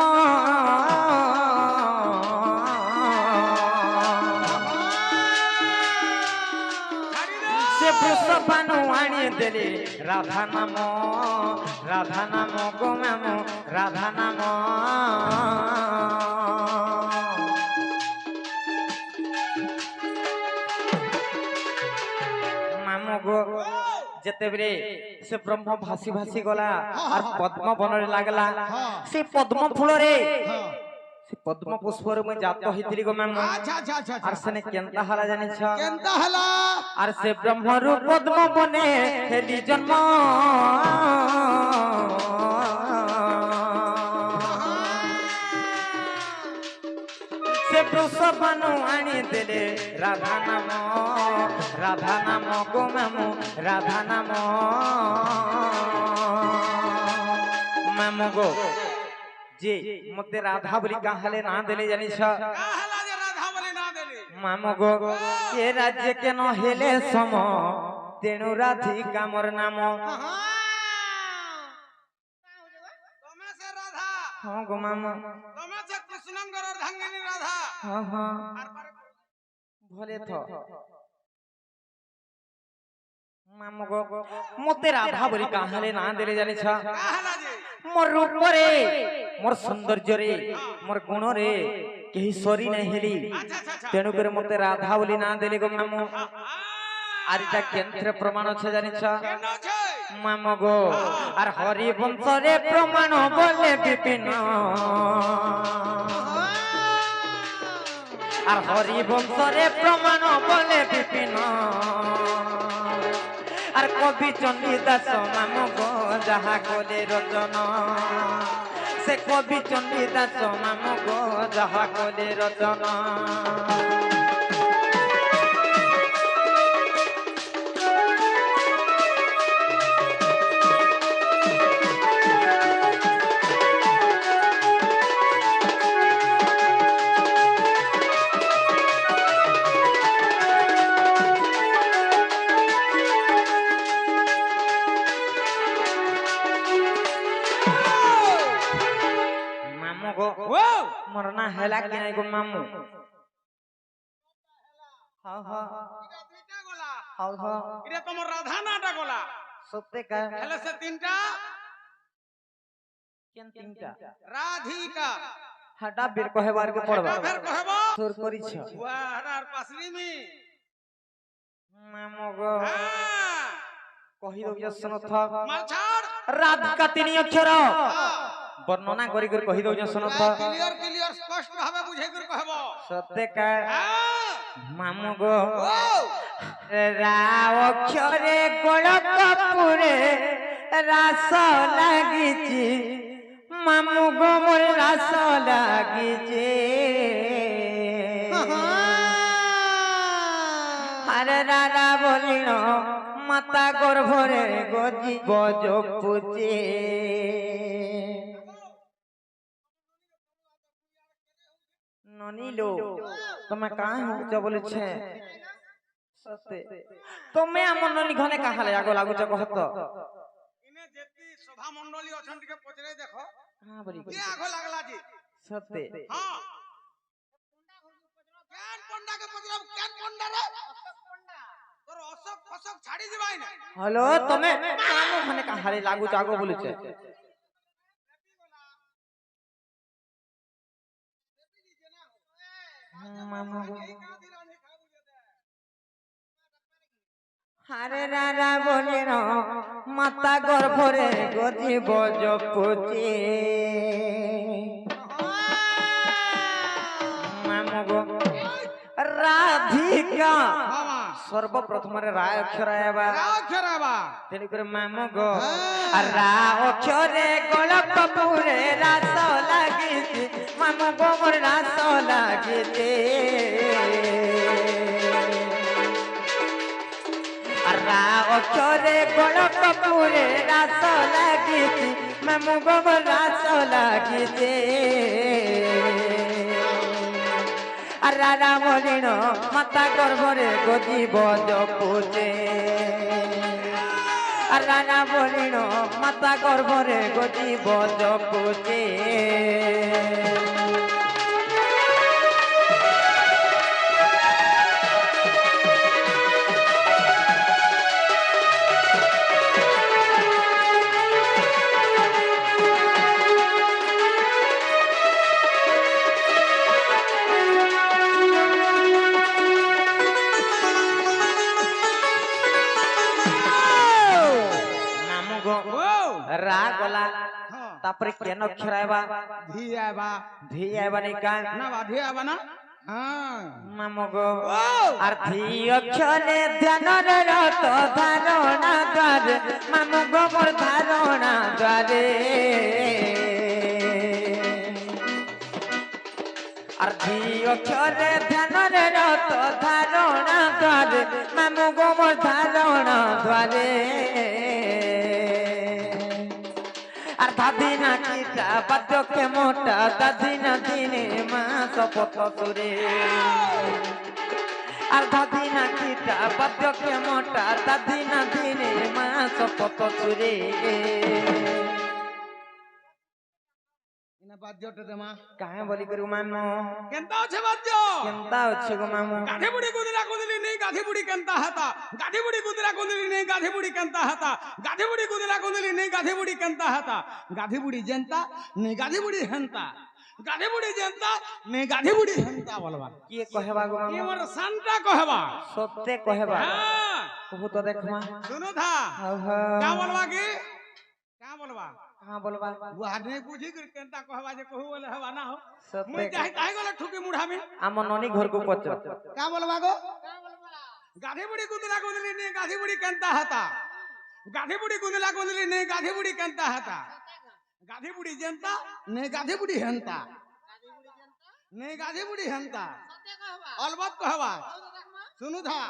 A: से वृषभानु आनी देले राधा नाम गो मामु राधा नाम जेते बेले से ब्रह्म भासी भासी गला और पद्म बन रे लागला से पद्म फूल रे से पद्म पुष्प रे मैं जात हितली गो मामु अच्छा और सने केनता हला जानि छ केनता हला और से ब्रह्म रूप पद्म बने हेली जन्म से वृषभानु आनी देले राधा नाम गो मामु राधा नाम मामु गो जे मते राधा बोली काहले ना देले जानि छ काहला जे राधा बोली ना देले मामु गो ये राज्य के न हेले सम तेनु राधी कामर नाम तमे से राधा हां गो मामु तमे से कृष्णंगर अर्धांगिनी राधा हां हां भले थो मामु गो मते राधा बोली काहले ना देले जानि छ काहला जे मोर रूप रे मोर सौंदर्य रे मोर गुण रे केही सरी नै हेली तेनु करे मते राधा बोली ना देले गो मामु आरिटा केंद्र प्रमाण छ जानि छ मामु गो आर हरि वंश रे प्रमाण बोले विपिन आर हरि वंश रे प्रमाण बोले विपिन आर कवि चंडी दास मामु गो जहा कले रचना से कवि चंडी दास मामु गो जहा कले रचना হেলা কি নাই গো মামু হা হা
B: এটা দুইটা গলা
A: হা হা
B: এটা তোমার রাধা নাটা গলা
A: সত্যি কা
B: হেলে সে তিনটা
A: কেন তিনটা
B: রাধিকা
A: হাটা বের কহেবার কে পড়বা
B: ফের কহব
A: সুর করিছ
B: ওয়ার পাসরি মি
A: মামু গো
B: হ্যাঁ
A: কহি দউ শুনথ
B: মাল ছাড়
A: রাধিকা তিনি অক্ষর বর্ণনা করি করি কহি দউ শুনথ
B: ক্লিয়ার ক্লিয়ার স্পষ্ট ভাবে বুঝাই করে কহব
A: সত্যি কা
B: হ্যাঁ
A: মামু গো
B: ও
A: রা অক্ষরে গোলক পুরে রাস লাগিছি মামু গো মোর রাস লাগিছে আরে রারা বলিল মাতা গর্ভরে গজিব জপুচে ননিলো তুমি কাহ হুচ বলেছে সত্যি তুমি আমার ননি ঘনে কাহালে আগ লাগুছ কহত
B: ইনে যেতি সভা মণ্ডলী অছন টিকে পচরে দেখো
A: হ্যাঁ বলি
B: কি আগ লাগলা জি
A: সত্যি
B: হ্যাঁ কেন পন্ডাকে পচরাব কেন পন্ডা রে তোর অশোক ফসক ছাড়ি দিবাই না
A: হলো তুমি কানো ঘনে কাহালে লাগুছ আগ বলেছে মামা গো হারে রারা বলিল মাতা গর্ভরে গজিব জপুচে মামু গো রাধিকা
B: বাবা
A: সর্বপ্রথমরে রা অক্ষর আইবা
B: রাখরাবা
A: তেনি করে মামু গো রা অক্ষরে গোলক পুরে রাস লাগিছে মামু গো মোর রাস লাগিছে রা অক্ষরে গোলক পুরে রাস লাগিছে মামু গো মোর রাস লাগিছে রারা বলিল মাতা গর্ভরে গজিব জপুচে রারা বলিল মাতা গর্ভরে গজিব জপুচে মামু গো
B: ও
A: রা গলা
B: হ্যাঁ
A: তারপরে কেন অক্ষর আইবা
B: ধি আইবা
A: ভি আইবা নি কা
B: না বা ধি আইবা না হ্যাঁ
A: মামু গো
B: ও
A: আর ধি অক্ষরে ধ্যানর রত ধারণা দ্বারে মামু গো মোর ধারণা দ্বারে আর ধি অক্ষরে ধ্যানর রত ধারণা দ্বারে মামু গো মোর ধারণা দ্বারে আর দাদি না চিতা বাদ্যকে মোটা দাদি না দিনে মা শপথ সুরে আর দাদি না চিতা বাদ্যকে মোটা দাদি না দিনে মা শপথ সুরে
B: ইনা বাদ্যটা দেমা
A: কাহে বলি করু মামু
B: কেনতা আছে বাদ্য
A: কেনতা আছে গো মামু
B: গাধি বুড়ি কুদরা কুদলি নেই গাধি বুড়ি কেনতা হাতা গাধি বুড়ি কুদরা কুদলি নেই গাধি বুড়ি কেনতা হাতা গাধি বুড়ি কুদরা কুদলি নেই গাধি বুড়ি কেনতা হাতা গাধি বুড়ি জেনতা নেই গাধি বুড়ি হেনতা গাধি বুড়ি জেনতা নেই গাধি বুড়ি হেনতা বলবা
A: কি কহেবা গো
B: কি
A: মামু
B: মোর সানটা কহবা
A: সত্যে কহেবা
B: হ্যাঁ
A: কহু তো দেখমা
B: सुनो था
A: আহা
B: क्या बोलवा की क्या बोलवा
A: हां बोलबा
B: बुहार नहीं पूछी कि केनता कहवा जे कहू बोले हवा ना हो
A: सत्य
B: मुई चाहे काहे गला ठुकी मुढ़ा में
A: आम ननी घर को पच
B: क्या बोलवा गो गाधी बुड़ी कुदला कुदली नहीं गाधी बुड़ी केनता हता गाधी बुड़ी कुदला कुदली नहीं गाधी बुड़ी केनता हता गाधी बुड़ी जनता नहीं गाधी बुड़ी हंता नहीं गाधी बुड़ी हंता अलबत कहवा सुनु था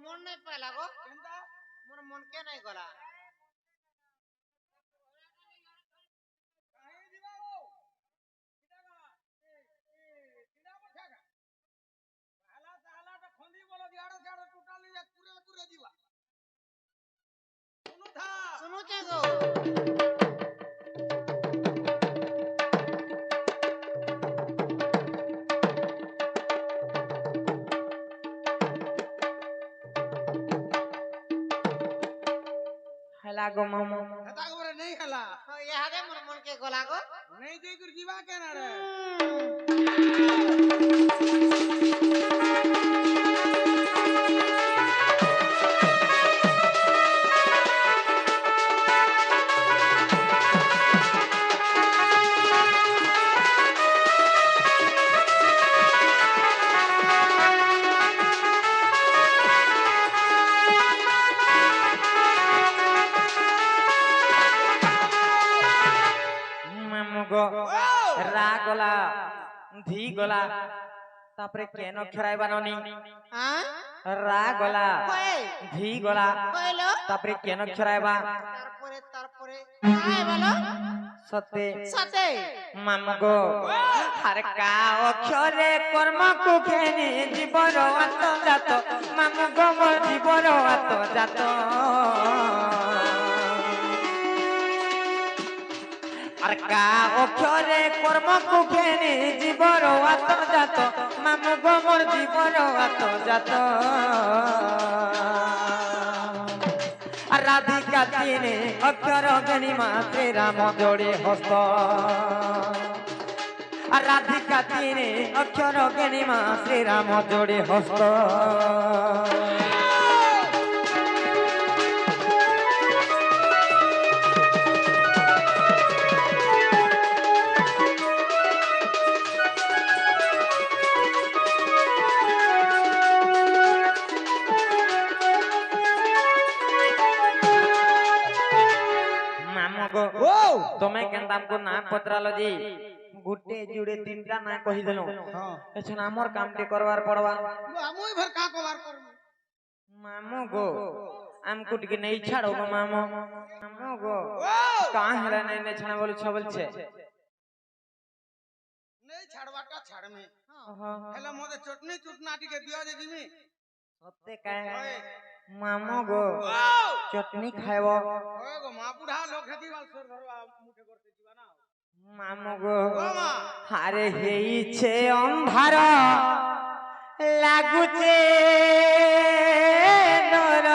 C: মন নাই পাইলা গো মোর মন কে নাই গলা বুঝে গো
A: হেলা গো মামু
B: হেতা করে নেই খেলা
C: ইহাদে মোর মন কে গলা গো
B: নেই যাই করে ଯିବା কেন রে
A: মামু গো রা গলা ধি গলা তারপরে কেন খেরাইবা ননি
C: হ্যাঁ
A: রা গলা
C: কই
A: ধি গলা
C: কইলো
A: তারপরে কেন খেরাইবা
C: তারপরে আয় বলো
A: সতে
C: সাথে
A: মামু গো আর কা অক্ষরে কর্ম কু খেনি জীবন আত্মজাত মামু গো মোর জীবন আত্মজাত আর কা অক্ষরে কর্ম কু খেনি জীবন আত্মজাত মামু গো মোর জীবন আত্মজাত আর রাধিকা তিনে অক্ষর গণি মাত্রে রাম জোড়ে হস্ত আর রাধিকা তিনে অক্ষর গণি মাত্রে রাম জোড়ে হস্ত তুমি কেন আমকো না পত্রালো জি গুটে জুড়ে তিনটা না কহি দেলো এখন আমার কামটি করবার পড়বা
B: আমুই ভর কা কবার করব
A: মামু গো আমকো টিকে নেই ছাড়ো গো মামু মামু গো কা হেলা নাই নে ছাড়া বলছ বলছে
B: নেই ছাড়বাটা ছাড়মে হেলা মতে চটনি চুটনা টিকে দিও যে দিমি
A: সত্যি কায় মামু গো চটনি খাইব
B: ওই গো মা বুড়া লোক হেতি বাল সর ধরবা মুখে করতে দিবা না
A: মামু গো
B: ও মা
A: আরে হেইছে অন্ধার লাগুছে ডর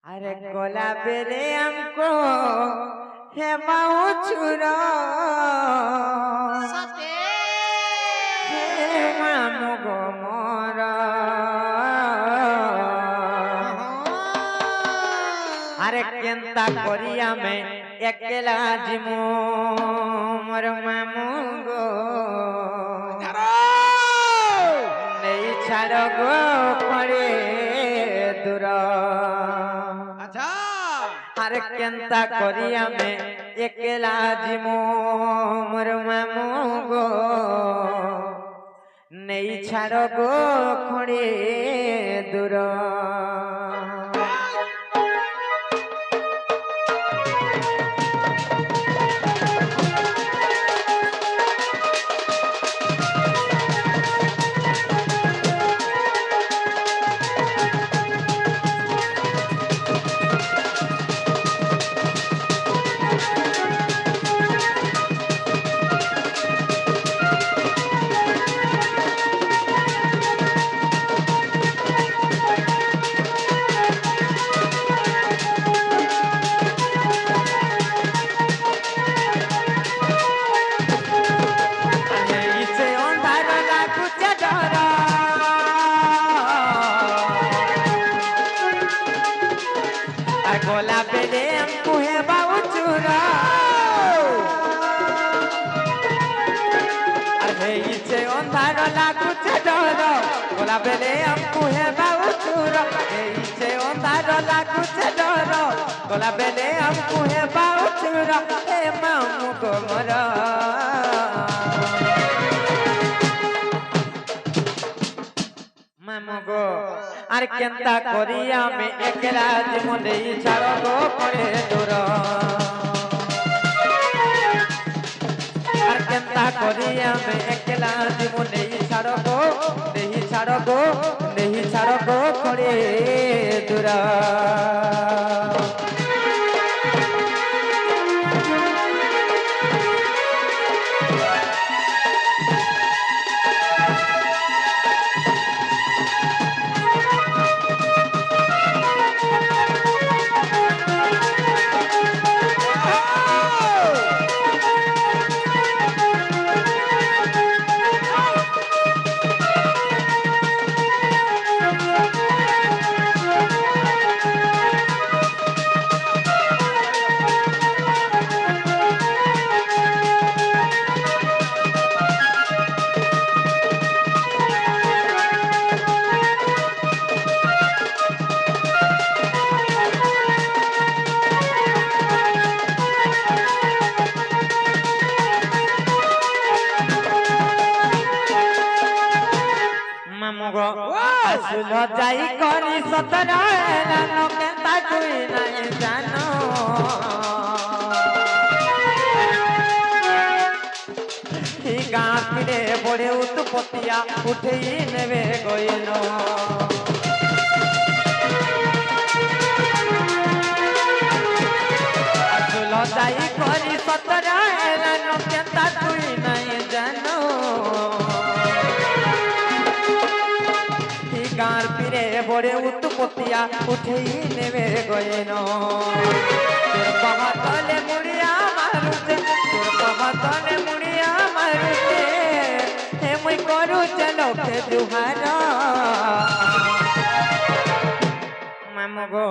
A: আরে গলা বেলে আমকো হে মাউ ছুর
C: সাথে
A: হে মামু গো মোর আরে কেনতা করি আমি একলা জিমু মোর মামু গো নেই ছাড় গো পড়ে দূর
B: আচ্ছা
A: আরে কেনতা করি আমি একলা জিমু মোর মামু গো নেই ছাড় গো পড়ে দূর गोला बेले हमको है बाबू चूरा अरे इसे अंधार लागू चढ़ गोला बेले हमको है बाबू चूरा इसे अंधार लागू चढ़ गोला बेले हमको है बाबू चूरा हे मामू को मरा मामू गो আর কেনতা করি আমি একলা জীবনে ছাড় গো পড়ে দূর আর কেনতা করি আমি একলা একলা জীবন নেই ছাড় গো নেই ছাড় গো নেই ছাড় গো করে দূরা আসল যাই করি সতর লোকে তাকুই নাই জানো গাঁ ফিরে পড়ে উৎপত্তিয়া উঠেই নেবে গইল আসল যাই করি সতর লোকে তাকুই নাই জানো গাঁর ফিরে বড়ে উৎপত্তিয়া উঠেই নেবে গয়েন তোর বাবা তলে মুড়িয়া মারুছে তোর বাবা তলে মুড়িয়া মারুছে হে মুই করুছে লোকে জুহার মামু গো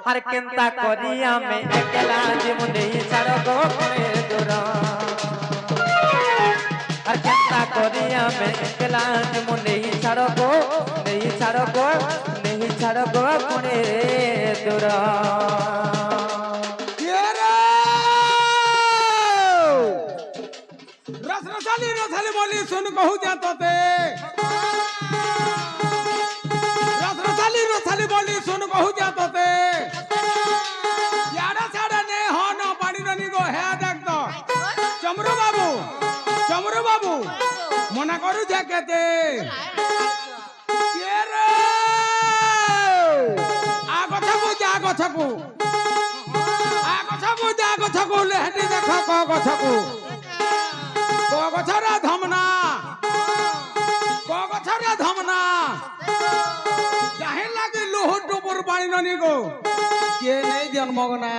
A: আর কেনতা করি আমি একলা জীবন নেই ছাড় গো করে দূর আর কেনতা করি আমি একলা জীবন নেই ছাড় গো नहीं छाड़ गो पुणे दूरा
B: रसरसाली रसाली बोली सुन कहू जातो ते रसरसाली रसाली बोली सुन कहू जातो ते याडा साडा ने हो न पानी रनी गो हे देख तो चमरू बाबू मना करू जाके गछकू लेहटी देख गछकू गछरा धमना जाहि लागे लोह टुपुर पानी ननी गो के नहीं जन्मगना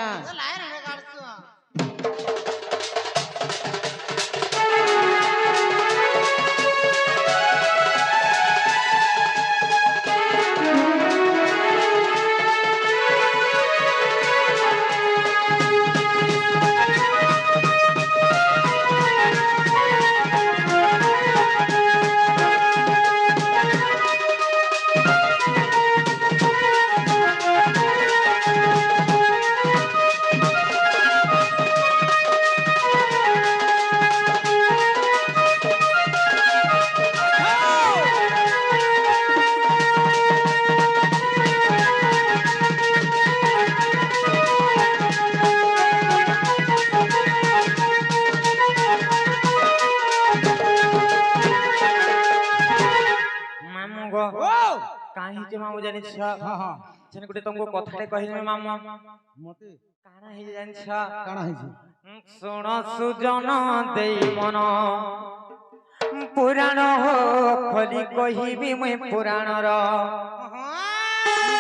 A: काहे जे मामू जानि छ हां जने गुटे तुमको कथाटे कहिमे मामू
B: मते
A: काना हे जानि छ
B: काना हे छी
A: सुन सुजन देई मन पुराण हो खोली कहिबी मैं पुराण र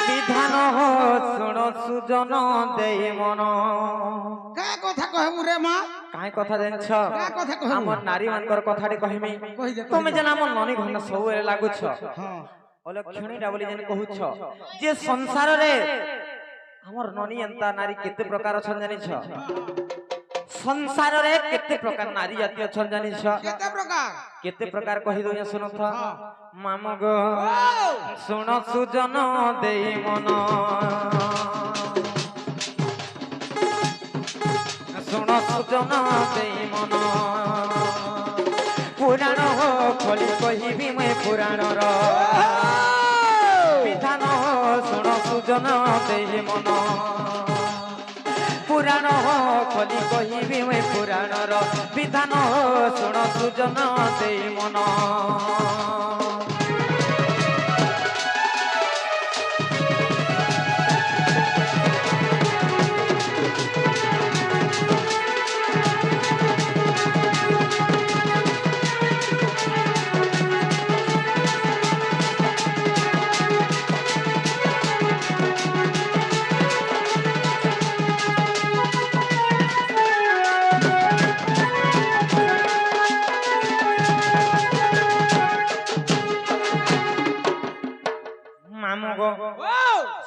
A: विधान हो सुन सुजन देई मन
B: का कथा कहमु रे मां
A: काहे कथा जानि छ
B: का कथा कहमु
A: हमर नारी मानकर कथाटे कहिमी तुमे जना हमर ननी घन सब लागु छ हां अलक्षणीटा बोली जने कहू छ जे संसार रे हमर ननी अंता नारी केते प्रकार छन जानि छ संसार रे केते प्रकार नारी जाति छन जानि छ केते प्रकार कहि दो सुनो था मामू गो सुन सुजन देई मन सुन सुजन देई मन पुराण हो खोली कहिबी मैं पुराण र विधान हो सुन सुजन देई मन पुराण हो खोली कहिबी কহিবি মই পুরাণর বিধান শুণ সুজন দেই মন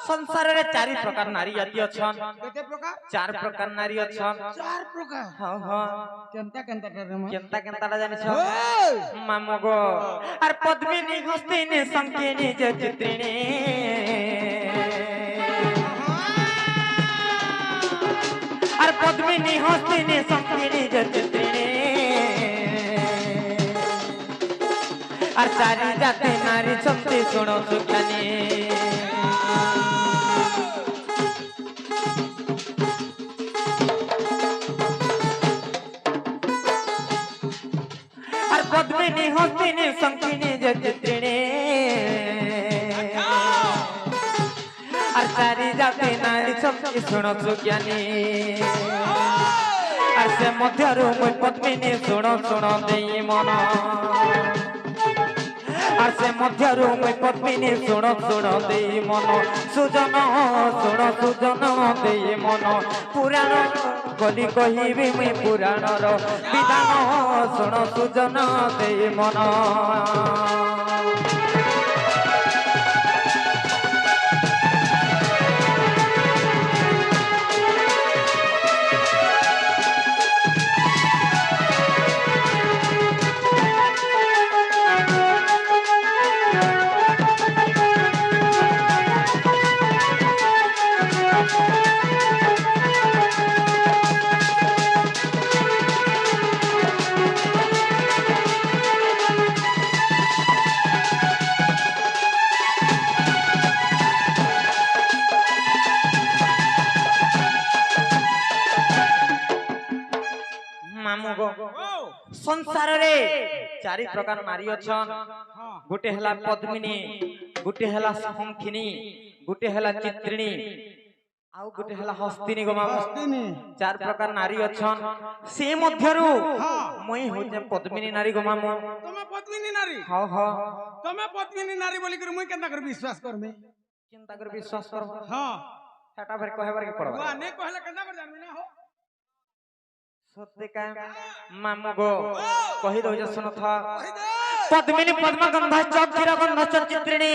A: संसार रे चारि प्रकार नारी जाति अछन
B: केते प्रकार
A: चार प्रकार नारी अछन
B: चार प्रकार
A: हां हां
B: केनता केनता रे म
A: केनता केनता जानि छ मामो गो अर पद्मिनी हस्तिनी संकिनी जे चित्रिणी अर पद्मिनी हस्तिनी संकिनी जे चित्रिणी अर चारि जाति नारी छन्ति सुनो सुज्ञानी पद्मिनी हस्तिनी संकिनी जे चित्रिणी और चारि जाति नारी छन्ति सुनो सुज्ञानी और से मध्यरु मुई पद्मिनी सुनो सुनो देई मन और से मध्यरु मुई पद्मिनी सुनो सुनो देई मन सुजन सुनो सुजन देई मन पुराण कली कहिबी मुई पुराणर विधान शुण सुजन देई मन संसार रे चारि प्रकार नारी अछन गुटे हला पद्मिनी गुटे हला संखिनी गुटे हला चित्रिणी आउ गुटे हला हस्तिनी गो मामू
B: हस्तिनी
A: चार प्रकार नारी अछन से मध्यरु मई होजे पद्मिनी नारी गो मामू
B: तमे पद्मिनी नारी
A: हां हां
B: तमे पद्मिनी नारी बोली कर मुई केनता कर विश्वास करमे
A: केनता कर विश्वास कर
B: हां
A: सेटा भर कहबार के पड़बा
B: वा ने कहले केनता कर जानमी ना हो
A: सत्य का मामू गो कहि दो जे सुन था पद्मिनी पद्मगंधाश्च क्षीरगंधाश्च चित्रिणी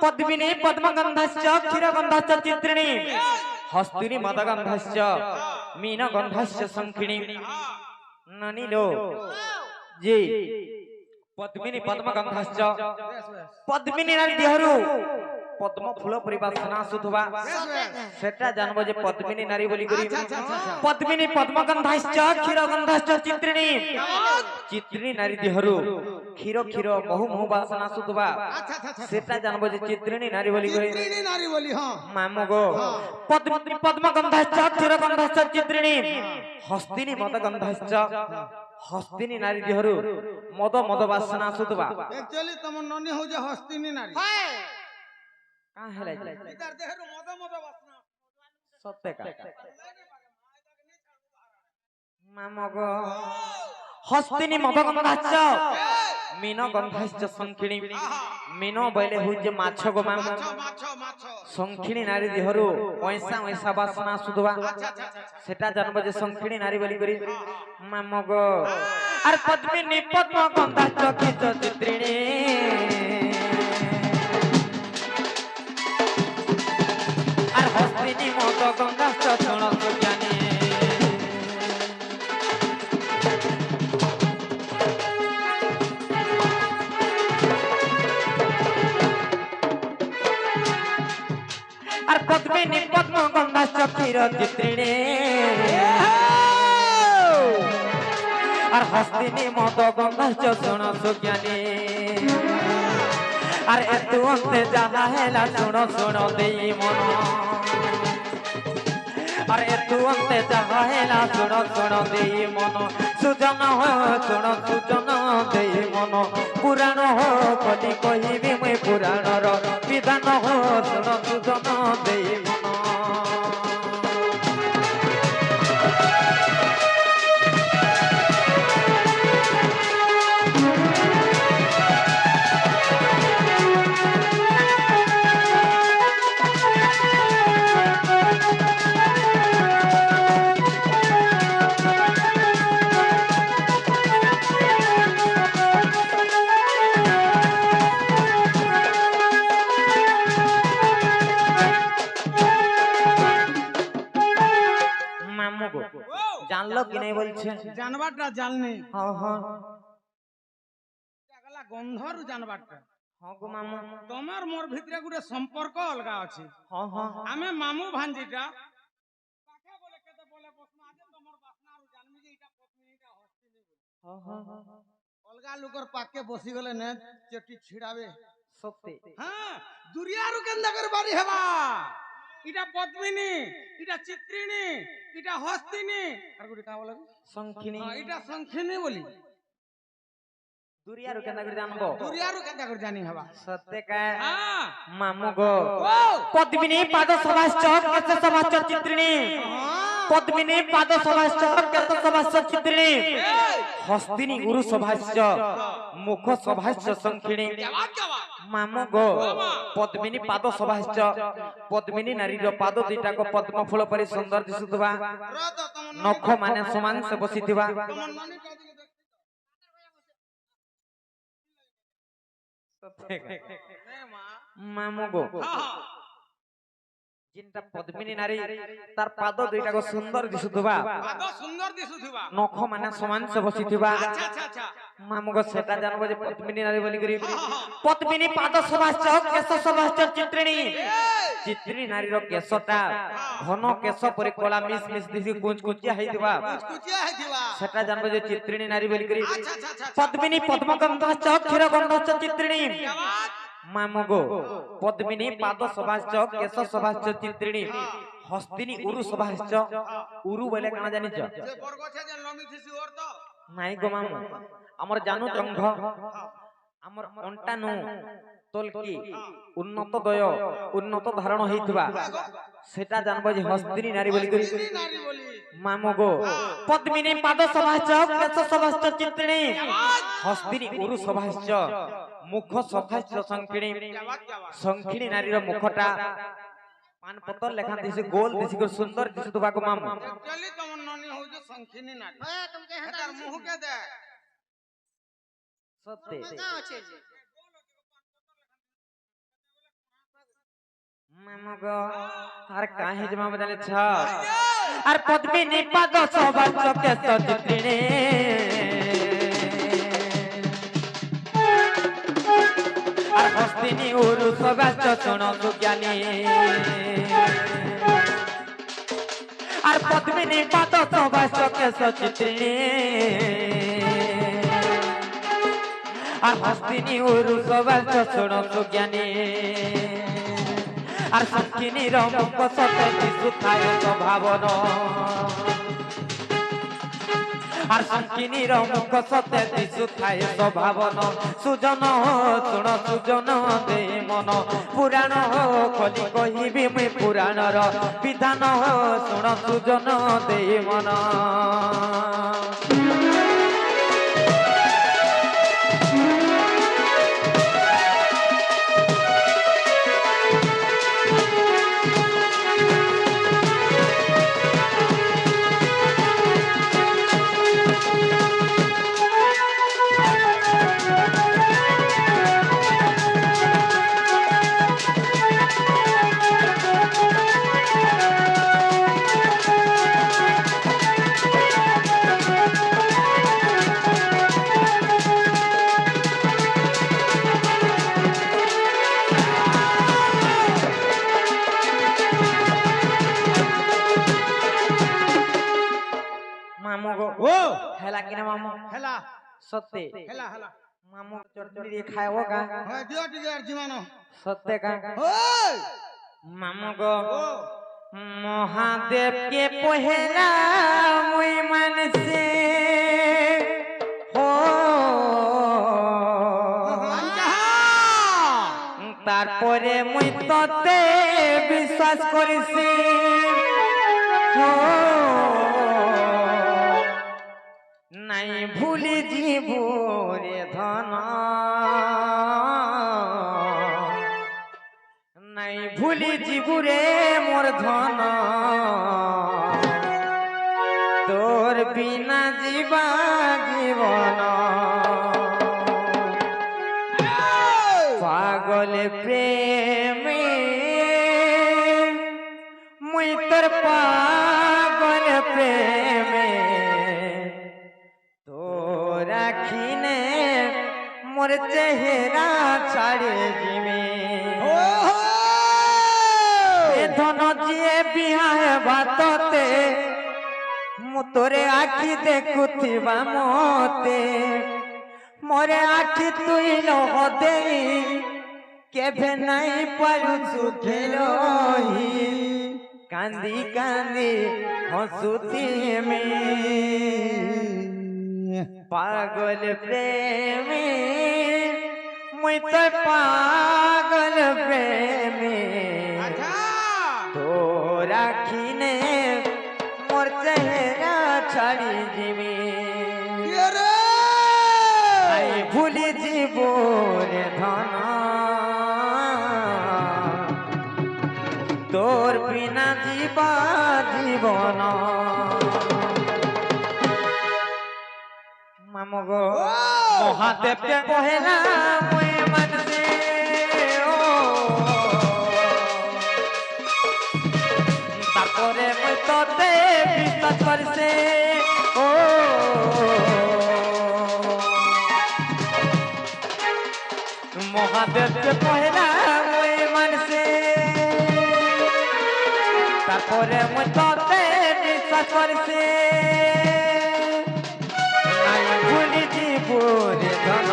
A: पद्मिनी पद्मगंधाश्च क्षीरगंधाश्च चित्रिणी हस्तिनी मदगंधाश्च मीनगंधाश्च संखिणी ननिलो जी पद्मिनी पद्मगंधाश्च पद्मिनी नारी देहरु पद्म फूल परि वासना आसुथबा सेटा जानबो जे पद्मिनी नारी बोली करी पद्मिनी पद्मगंधाश्च क्षीरगंधाश्च चित्रिणी चित्रिणी नारी देहरु क्षीर क्षीर बहु बहु वासना आसुथबा सेटा जानबो जे चित्रिणी नारी बोली करी
B: चित्रिणी नारी बोली हां
A: मामो गो पद्मिनी पद्मगंधाश्च क्षीरगंधाश्च चित्रिणी हस्तिनी मदगंधाश्च हस्तिनी नारी देहरु मद मद वासना आसुथबा
B: एक्चुअली तम ननी हो जे हस्तिनी नारी
A: का हेला
B: इधर देहरु मद मद वासना
A: सत्य का मामगो हस्तिनी मदगंधाश्च मीनगंधाश्च संखिणी मीन बैले हुजे माछ गो मामो संखिणी नारी देहरु पैसा पैसा वासना सुधवा सेटा जानबो जे संखिणी नारी बोली करी मामगो आर पद्मिनी पद्मगंधाश्च चित्रिणी हस्तिनी मदगंधाश्च शुण सुज्ञानी आर पद्मिनी पद्मगंधाश्च क्षीर चित्रिणी आर हस्तिनी मदगंधाश्च शुण सुज्ञानी आर एतु अंते जहा हेला शुण शुण देई मन আরে তু অন্তে যাহেলা শুণ শুণ দেই মন সুজন হো শুণ সুজন দেই মন পুরাণ হো কলি কহিবি মই পুরাণর বিধান হো শুণ সুজন দেই মন জানলো কি নাই বলছে
B: জানবারটা জাননি
A: হ্যাঁ হ্যাঁ
B: গলা গন্ধর জানবারটা
A: হ্যাঁ গো মামু
B: তোমার মোর ভিতরে গুটে সম্পর্ক অলগা আছে
A: হ্যাঁ হ্যাঁ
B: আমি মামু ভাঞ্জিটা কাকে বলে কেতে বলে প্রশ্ন আছে তোমার বাসনা আর জানবি যে এটা পত্নীটা হস্তিনি বলে
A: হ্যাঁ হ্যাঁ
B: অলগা লোকর পাকে বসি গলে নে চটি ছিড়াবে
A: সত্যি
B: হ্যাঁ দুরিয়ারু কেন্দা করে বাড়ি হেবা এটা পদ্মিনী এটা চিত্রিণী এটা হস্তিনী আর গুটি কা বলে
A: সংখিনী
B: এটা সংখিনী বলি
A: দুরিয়ারু কেনা করে জানবো
B: দুরিয়ারু কেন্দা করে জানি হেবা
A: সত্যি কা
B: হ্যাঁ
A: মামু গো
B: ও
A: পদ্মিনী পাদ সভাশ্চ কেশ সভাশ্চ চিত্রিণী পদ্মিনী পাদ সভাশ্চ কেশ সভাশ্চ চিত্রিণী হস্তিনী গুরু সভাশ্চ মুখ সভাশ্চ সংখিনী
B: জবাব জবাব
A: মামু গো পদ্মিনী পাদ সভাশ্চ পদ্মিনী নারীর পাদ দুইটাক পদ্ম ফুল পরি সুন্দর দিশুথিবা
B: রত তমন
A: নখ মানে সমান সে বসিথিবা
B: তমন ননি কাদিকে দেখ রে মা
A: মামু গো
B: হ্যাঁ
A: जिनटा पद्मिनी नारी तार पाद दुईटा को सुंदर दिसुथबा
B: আদো সুন্দর দিশুথিবা
A: नख माने समान से बसिथबा
B: আচ্ছা আচ্ছা আচ্ছা
A: मामू को सेटा जानबो जे पद्मिनी नारी बोली करी पद्मिनी पाद सभाश्च केश सभाश्च चित्रिणी चित्रिणी नारी रो केशटा घन केश परि कोला मिस मिस दिसी कुंच कुंचिया हैदिबा
B: কুচিয়া হইथिबा
A: सेटा जानबो जे चित्रिणी नारी बोली करी
B: আচ্ছা আচ্ছা আচ্ছা
A: पद्मिनी पद्मगंधाश्च क्षीरगंधाश्च चित्रिणी
B: জবাব
A: मामू गो पद्मिनी पाद सभाश्च केश सभाश्च चित्रिणी हस्तिनी उरु सभाश्च उरु बोले काना जानि छ
B: যে বরগছে যে লমি থিসি ওর তো
A: नाई गो मामू हमर जानू जंघ हमर अंटानु तोलकी उन्नत दय उन्नत धारण हेइथबा सेटा जानबो जे हस्तिनी नारी बोली करी
B: চিত্রিণী নারী বলি
A: मामू गो पद्मिनी पाद सभाश्च केश सभाश्च चित्रिणी हस्तिनी उरु सभाश्च मुख सभाश्च संकिणी
B: জবাব জবাব
A: संखिणी नारीर मुखटा पान पत्तर लेखा दिसे गोल दिसे को सुंदर दिसे तो बाको मामू
B: চলি তমন ননি হউছে সংখিনী নারী
C: ওয়ে তুমকে হেতা
B: তার মুহকে দে
A: सत्य
C: না আছে যে
A: मामू गो अरे काहे जमा बदले छ अरे पद्मिनी पाद सभाश्च केश चित्रिणी अरे हस्तिनी उरु सभाश्च सुण सुज्ञानी अरे पद्मिनी पाद सभाश्च केश चित्रिणी अरे हस्तिनी उरु सभाश्च सुण सुज्ञानी अरे संकिनी मुख सते दिशुथाय स्वभावन अरे संकिनी मुख सते दिशुथाय स्वभावन सुजन सुण सुजन दे मन पुराण खोली कहिबि मुई पुराणर विधान सुण सुजन दे मन मामू गो
B: ও
A: हेला किने मामू
B: হেলা
A: सत्य
B: হেলা হেলা
A: मामू चटनी रे खाएवो का
B: হয় দিও টিকে আর জীবানো
A: सत्य का
B: ওই
A: मामू गो
B: ও
A: মহাদেবকে পহেলা মুই মানছে হো তারপরে মুই ততে বিশ্বাস করিছি হো নাই ভুলি জীব রে ধন নাই ভুলি জীব রে মোর ধন তোর বিনা জীবা জীবন পাগল প্রেমে মুই তোর পাগল প্রেমে তোর আখিনে মোর চেহারা ছাড়ে জিমে এ ধন জিয়ে বিহায় বাততে মু তোরে আখি দেখুথিবা মতে মোরে আখি তুই লহ দেই কেভে নাই পারুছু খেলহি কান্দি কান্দি হসুথিমি পাগল প্রেমী মুই তো পাগল প্রেমী তোর আখিনে মোর চেহারা ছাড়ি জিমি আই ভুলি জীব রে ধন তোর বিনা জীবা জীবন মামগো মহাদেবকে কহেলা মুই মানছে ও তারপরে মুই তোতে বিশ্বাস করছে ও মহাদেবকে কহেলা মুই মানছে তারপরে মুই তোতে বিশ্বাস করছে নাই ভুলি জীব রে ধন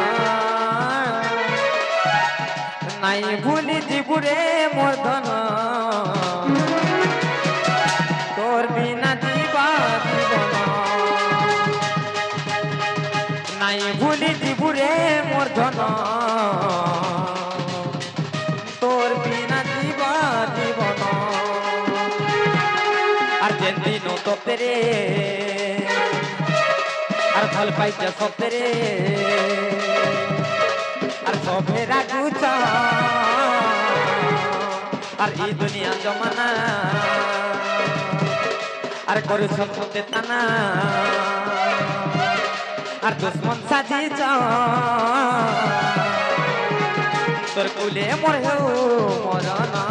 A: নাই ভুলি জীব রে মোর ধন তোর বিনা জীবা জীবন নাই ভুলি জীব রে মোর ধন তোর বিনা জীবা জীবন আর যেন দিন তোরে আর ভাল পাইছে সতেরে আর সবে রাগুছ আর এই দুনিয়া জমানা আর করুছ সতে তানা আর দুশ্মন সাজিছ তোর কুলে মরেও মরনা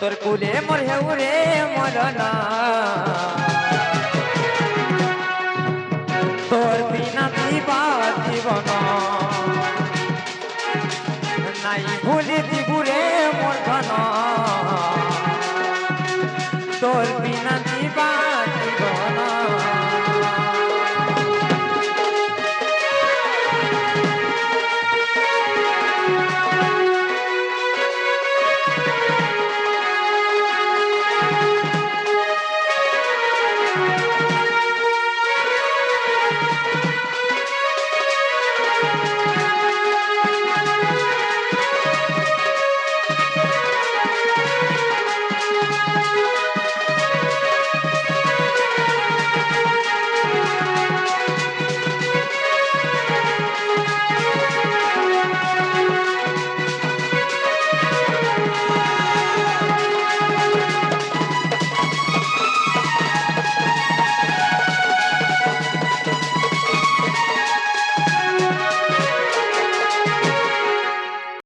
A: তোর কুলে মরেও রে মরনা তোর বিনা জীবা জীবন